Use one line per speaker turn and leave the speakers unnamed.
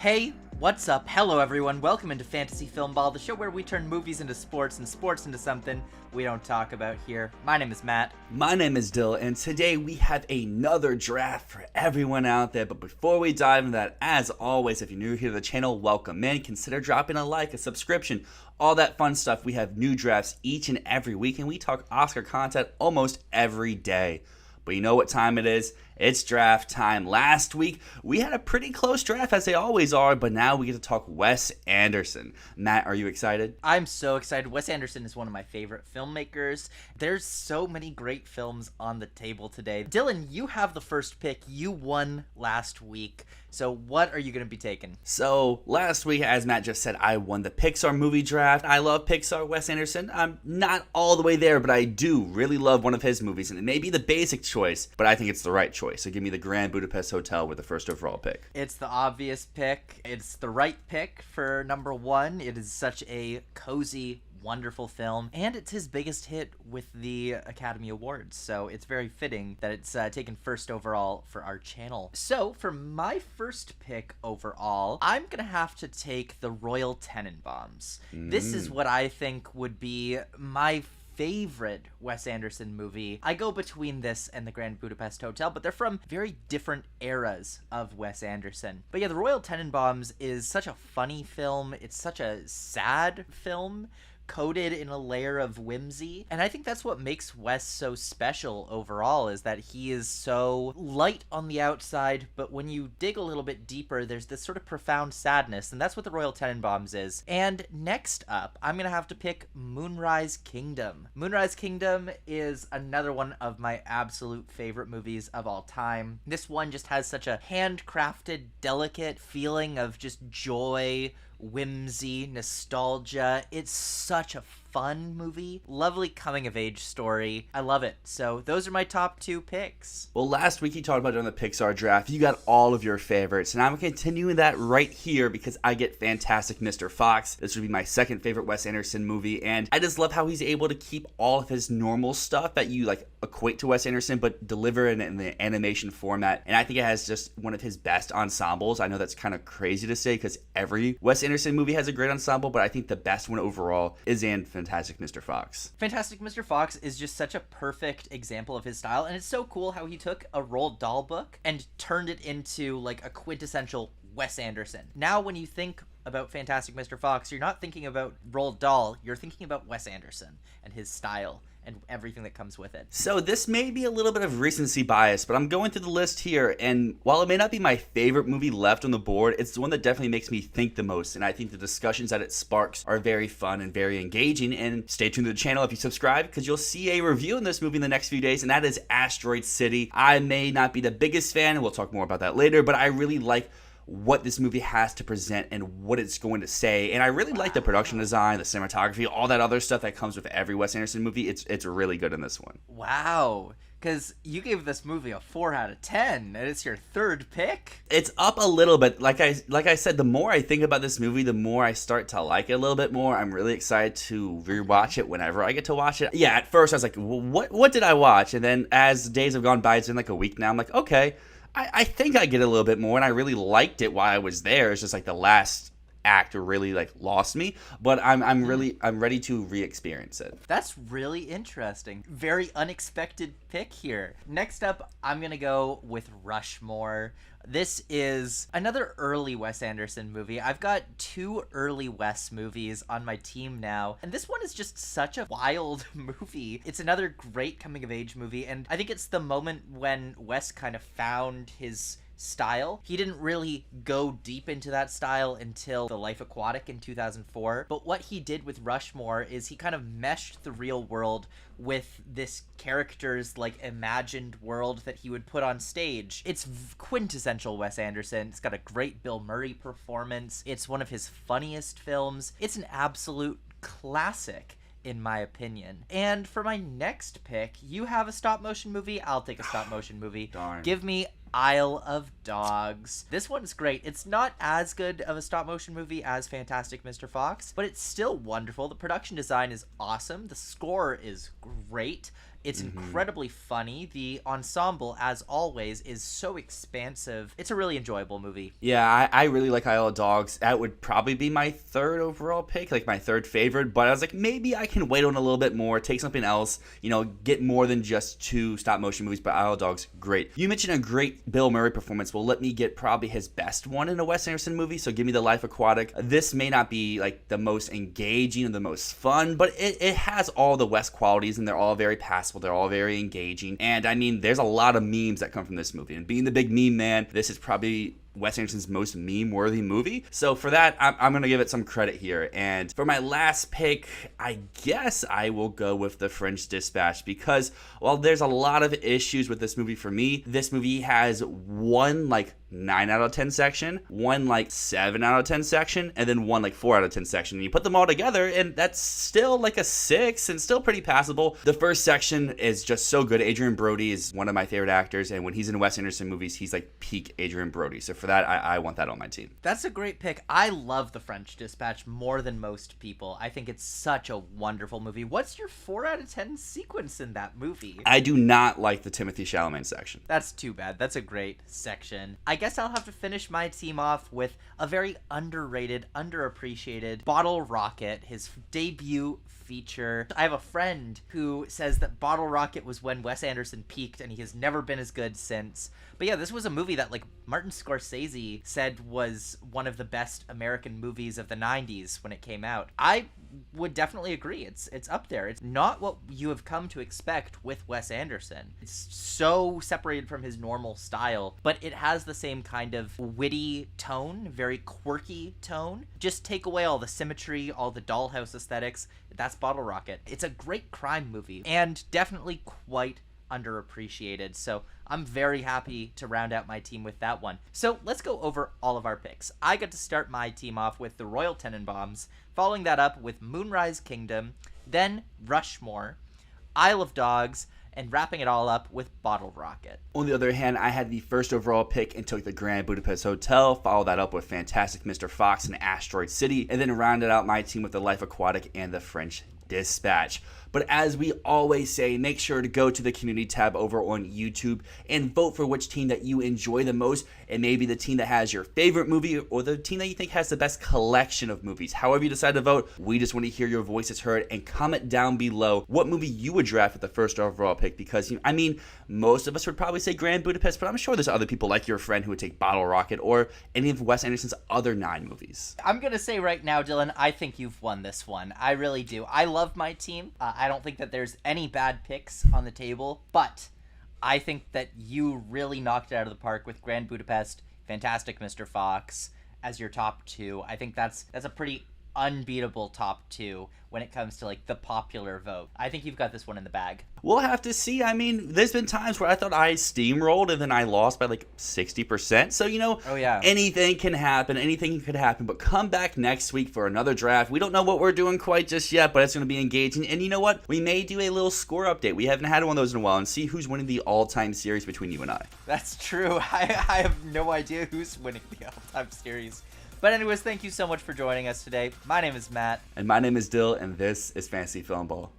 Hey, what's up? Hello everyone, welcome into Fantasy Filmball, the show where we turn movies into sports and sports into something we don't talk about here. My name is Matt.
My name is Dyl, and today we have another draft for everyone out there. But before we dive into that, as always, if you're new here to the channel, welcome in. Consider dropping a like, a subscription, all that fun stuff. We have new drafts each and every week, and we talk Oscar content almost every day. But you know what time it is? It's draft time. Last week, we had a pretty close draft, as they always are, but now we get to talk Wes Anderson. Matt, are you excited?
I'm so excited. Wes Anderson is one of my favorite filmmakers. There's so many great films on the table today. Dylan, you have the first pick. You won last week. So what are you going to be taking?
So last week, as Matt just said, I won the Pixar movie draft. I love Pixar, Wes Anderson. I'm not all the way there, but I do really love one of his movies, and it may be the basic choice, but I think it's the right choice. So give me the Grand Budapest Hotel with the first overall pick.
It's the obvious pick. It's the right pick for number one. It is such a cozy, wonderful film, and it's his biggest hit with the Academy Awards, so it's very fitting that it's taken first overall for our channel. So for my first pick overall, I'm gonna have to take the Royal Tenenbaums. This is what I think would be my favorite Wes Anderson movie. I go between this and the Grand Budapest Hotel, but they're from very different eras of Wes Anderson. But yeah, the Royal Tenenbaums is such a funny film. It's such a sad film, coated in a layer of whimsy, and I think that's what makes Wes so special overall, is that he is so light on the outside, but when you dig a little bit deeper, there's this sort of profound sadness, and that's what the Royal Tenenbaums is. And next up, I'm gonna have to pick Moonrise Kingdom. Moonrise Kingdom is another one of my absolute favorite movies of all time. This one just has such a handcrafted, delicate feeling of just joy, whimsy, nostalgia. It's such a fun movie. Lovely coming-of-age story. I love it. So those are my top two picks.
Well, last week you talked about doing the Pixar draft. You got all of your favorites, and I'm continuing that right here because I get Fantastic Mr. Fox. This would be my second favorite Wes Anderson movie, and I just love how he's able to keep all of his normal stuff that you like equate to Wes Anderson, but deliver it in the animation format. And I think it has just one of his best ensembles. I know that's kind of crazy to say because every Wes Anderson movie has a great ensemble, but I think the best one overall is in Fantastic Mr. Fox.
Fantastic Mr. Fox is just such a perfect example of his style, and it's so cool how he took a Roald Dahl book and turned it into like a quintessential Wes Anderson. Now when you think about Fantastic Mr. Fox, you're not thinking about Roald Dahl, you're thinking about Wes Anderson and his style and everything that comes with it.
So this may be a little bit of recency bias, but I'm going through the list here, and while it may not be my favorite movie left on the board, it's the one that definitely makes me think the most, and I think the discussions that it sparks are very fun and very engaging. And stay tuned to the channel if you subscribe, because you'll see a review in this movie in the next few days, and that is Asteroid City. I may not be the biggest fan, and we'll talk more about that later, but I really like what this movie has to present and what it's going to say, and I really like the production design, the cinematography, all that other stuff that comes with every Wes Anderson movie. It's really good in this one.
Wow, because you gave this movie a 4 out of 10, and it's your third pick?
It's up a little bit. Like I said, the more I think about this movie, the more I start to like it a little bit more. I'm really excited to rewatch it whenever I get to watch it. Yeah, at first I was like, well, what did I watch? And then as days have gone by, it's been like a week now, I'm like, okay, I think I get a little bit more, and I really liked it while I was there. It's just like the last act really like lost me, but I'm ready to re-experience it.
That's really interesting. Very unexpected pick here. Next up, I'm gonna go with Rushmore. This is another early Wes Anderson movie. I've got two early Wes movies on my team now, and this one is just such a wild movie. It's another great coming-of-age movie, and I think it's the moment when Wes kind of found his style. He didn't really go deep into that style until The Life Aquatic in 2004, but what he did with Rushmore is he kind of meshed the real world with this character's like imagined world that he would put on stage. It's quintessential Wes Anderson. It's got a great Bill Murray performance. It's one of his funniest films. It's an absolute classic, in my opinion. And for my next pick, you have a stop motion movie. I'll take a stop motion movie.
Darn.
Give me Isle of Dogs. This one's great. It's not as good of a stop motion movie as Fantastic Mr. Fox, but it's still wonderful. The production design is awesome. The score is great. It's incredibly funny. The ensemble, as always, is so expansive. It's a really enjoyable movie.
Yeah, I really like Isle of Dogs. That would probably be my third overall pick, like my third favorite. But I was like, maybe I can wait on a little bit more, take something else, get more than just 2 stop motion movies. But Isle of Dogs, great. You mentioned a great Bill Murray performance. Well, let me get probably his best one in a Wes Anderson movie. So give me The Life Aquatic. This may not be like the most engaging and the most fun, but it has all the Wes qualities, and they're all very passable. They're all very engaging. And I mean, there's a lot of memes that come from this movie. And being the big meme man, this is probably Wes Anderson's most meme-worthy movie. So for that, I'm going to give it some credit here. And for my last pick, I guess I will go with The French Dispatch, because while there's a lot of issues with this movie for me, this movie has one 9 out of 10 section, one 7 out of 10 section, and then one 4 out of 10 section. And you put them all together, and that's still a 6 and still pretty passable. The first section is just so good. Adrian Brody is one of my favorite actors, and when he's in Wes Anderson movies, he's peak Adrian Brody. So for that, I want that on my team.
That's a great pick. I love The French Dispatch more than most people. I think it's such a wonderful movie. What's your 4 out of 10 sequence in that movie?
I do not like the Timothée Chalamet section.
That's too bad. That's a great section. I guess I'll have to finish my team off with a very underrated, underappreciated Bottle Rocket, his debut feature. I have a friend who says that Bottle Rocket was when Wes Anderson peaked, and he has never been as good since. But yeah, this was a movie that Martin Scorsese said was one of the best American movies of the 90s when it came out. I would definitely agree. It's up there. It's not what you have come to expect with Wes Anderson. It's so separated from his normal style, but it has the same kind of witty tone, very quirky tone. Just take away all the symmetry, all the dollhouse aesthetics. That's Bottle Rocket. It's a great crime movie, and definitely quite underappreciated. So I'm very happy to round out my team with that one. So let's go over all of our picks. I got to start my team off with the Royal Tenenbaums, following that up with Moonrise Kingdom, then Rushmore, Isle of Dogs, and wrapping it all up with Bottle Rocket.
On the other hand, I had the first overall pick and took the Grand Budapest Hotel, followed that up with Fantastic Mr. Fox and Asteroid City, and then rounded out my team with The Life Aquatic and The French Dispatch. But as we always say, make sure to go to the community tab over on YouTube and vote for which team that you enjoy the most, and maybe the team that has your favorite movie or the team that you think has the best collection of movies. However you decide to vote, we just want to hear your voices heard, and comment down below what movie you would draft with the first overall pick, because most of us would probably say Grand Budapest, but I'm sure there's other people like your friend who would take Bottle Rocket or any of Wes Anderson's other 9 movies.
I'm going to say right now, Dylan, I think you've won this one. I really do. I love my team. I don't think that there's any bad picks on the table, but I think that you really knocked it out of the park with Grand Budapest, Fantastic Mr. Fox as your top 2. I think that's a pretty unbeatable top 2 when it comes to the popular vote. I think you've got this one in the bag.
We'll have to see. There's been times where I thought I steamrolled and then I lost by 60%. So,
oh, yeah.
Anything can happen. Anything could happen. But come back next week for another draft. We don't know what we're doing quite just yet, but it's going to be engaging. And you know what? We may do a little score update. We haven't had one of those in a while, and see who's winning the all-time series between you and I.
That's true. I have no idea who's winning the all-time series. But anyways, thank you so much for joining us today. My name is Matt.
And my name is Dyl, and this is Fantasy Filmball.